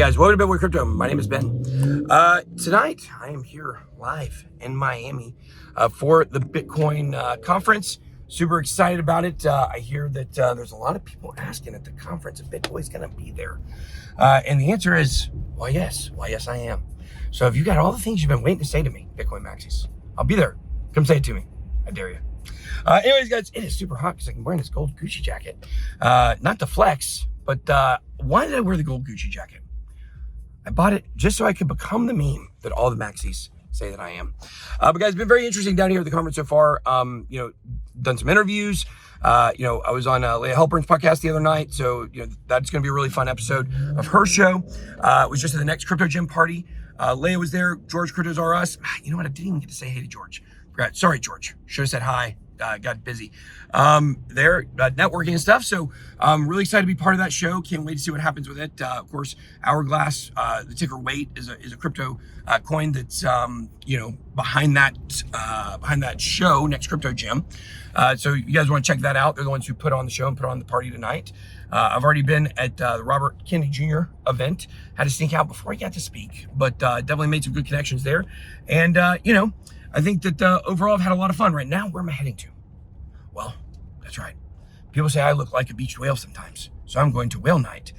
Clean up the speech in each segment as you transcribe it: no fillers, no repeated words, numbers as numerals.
guys, welcome to BitBoy Crypto. My name is Ben. Tonight, I am here live in Miami for the Bitcoin conference. Super excited about it. I hear that there's a lot of people asking at the conference if BitBoy's going to be there. And the answer is, why yes, I am. So if you got all the things you've been waiting to say to me, Bitcoin Maxis, I'll be there. Come say it to me. I dare you. Anyways, guys, it is super hot because I'm wearing this gold Gucci jacket. Not to flex, but why did I wear the gold Gucci jacket? I bought it just so I could become the meme that all the maxis say that I am. But guys, it's been very interesting down here at the conference so far. Done some interviews. I was on Leah Halpern's podcast the other night, so that's going to be a really fun episode of her show. It was just at the next Crypto Gym party. Leah was there. George Cryptos R Us. You know what? I didn't even get to say hey to George. Forgot. Sorry, George. Should have said hi. Got busy there, networking and stuff. So I'm really excited to be part of that show. Can't wait to see what happens with it. Of course, Hourglass, the ticker Weight is a crypto coin that's behind that show, Next Crypto Gym. So you guys want to check that out. They're the ones who put on the show and put on the party tonight. I've already been at the Robert Kennedy Jr. event. Had to sneak out before he got to speak, but definitely made some good connections there. And I think that overall I've had a lot of fun. Right now, where am I heading to? Well, that's right. People say I look like a beached whale sometimes. So I'm going to Whale Night,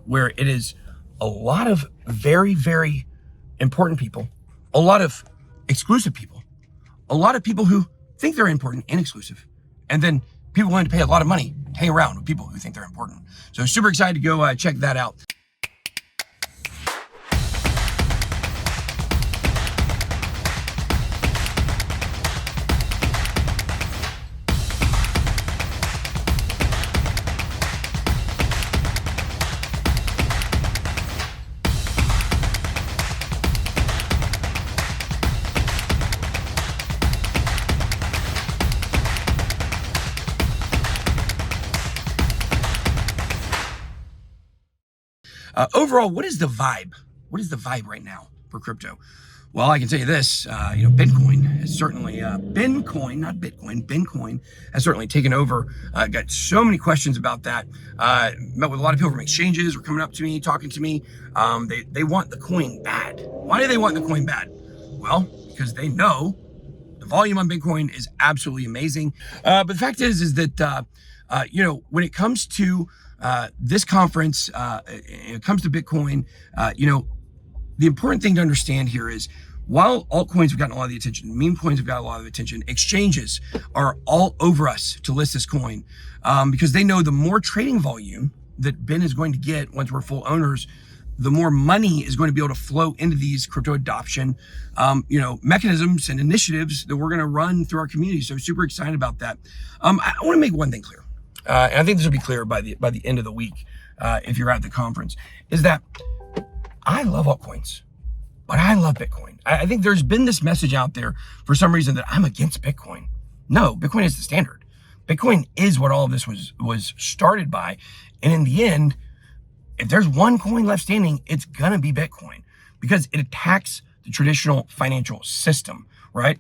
where it is a lot of very, very important people, a lot of exclusive people, a lot of people who think they're important and exclusive, and then people willing to pay a lot of money to hang around with people who think they're important. So super excited to go check that out. Overall, what is the vibe? What is the vibe right now for crypto? Well, I can tell you this, Bitcoin has certainly, Bitcoin, not Bitcoin, Bitcoin has certainly taken over. Got so many questions about that. Met with a lot of people from exchanges, were coming up to me, talking to me. They want the coin bad. Why do they want the coin bad? Well, because they know the volume on Bitcoin is absolutely amazing. But the fact is that, when it comes to this conference, it comes to Bitcoin, the important thing to understand here is while altcoins have gotten a lot of the attention, meme coins have got a lot of attention, exchanges are all over us to list this coin because they know the more trading volume that Ben is going to get once we're full owners, the more money is going to be able to flow into these crypto adoption, mechanisms and initiatives that we're going to run through our community. So super excited about that. I want to make one thing clear. And I think this will be clear by the end of the week, if you're at the conference, is that I love altcoins, but I love Bitcoin. I think there's been this message out there for some reason that I'm against Bitcoin. No, Bitcoin is the standard. Bitcoin is what all of this was started by. And in the end, if there's one coin left standing, it's gonna be Bitcoin because it attacks the traditional financial system, right?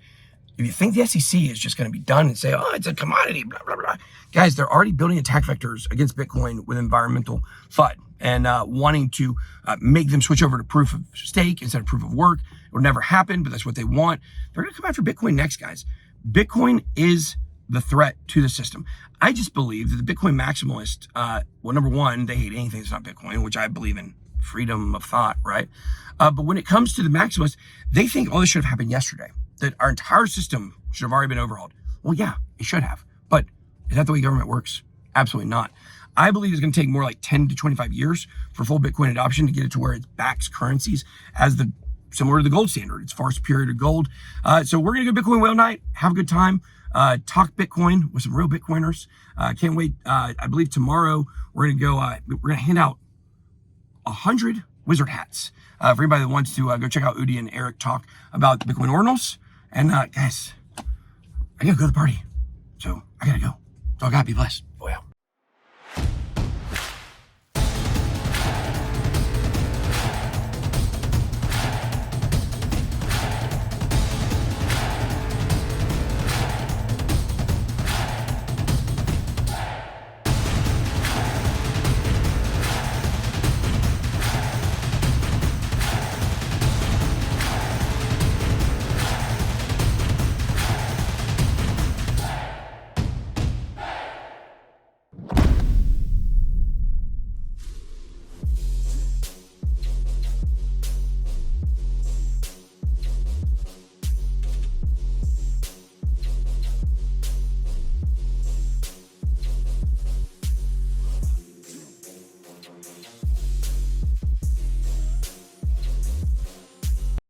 If you think the SEC is just going to be done and say, oh, it's a commodity, blah, blah, blah. Guys, they're already building attack vectors against Bitcoin with environmental FUD and wanting to make them switch over to proof of stake instead of proof of work. It will never happen, but that's what they want. They're going to come after Bitcoin next, guys. Bitcoin is the threat to the system. I just believe that the Bitcoin maximalist, number one, they hate anything that's not Bitcoin, which I believe in freedom of thought, right? But when it comes to the maximalists, they think, oh, this should have happened yesterday. That our entire system should have already been overhauled. Well, yeah, it should have. But is that the way government works? Absolutely not. I believe it's going to take more like 10 to 25 years for full Bitcoin adoption to get it to where it backs currencies as similar to the gold standard. It's far superior to gold. So we're going to go Bitcoin Whale Night, have a good time, talk Bitcoin with some real Bitcoiners. Can't wait. I believe tomorrow we're going to go, we're going to hand out 100 wizard hats for anybody that wants to go check out Udi and Eric talk about Bitcoin ordinals. And guys, I gotta go to the party, so I gotta go. So I gotta be blessed.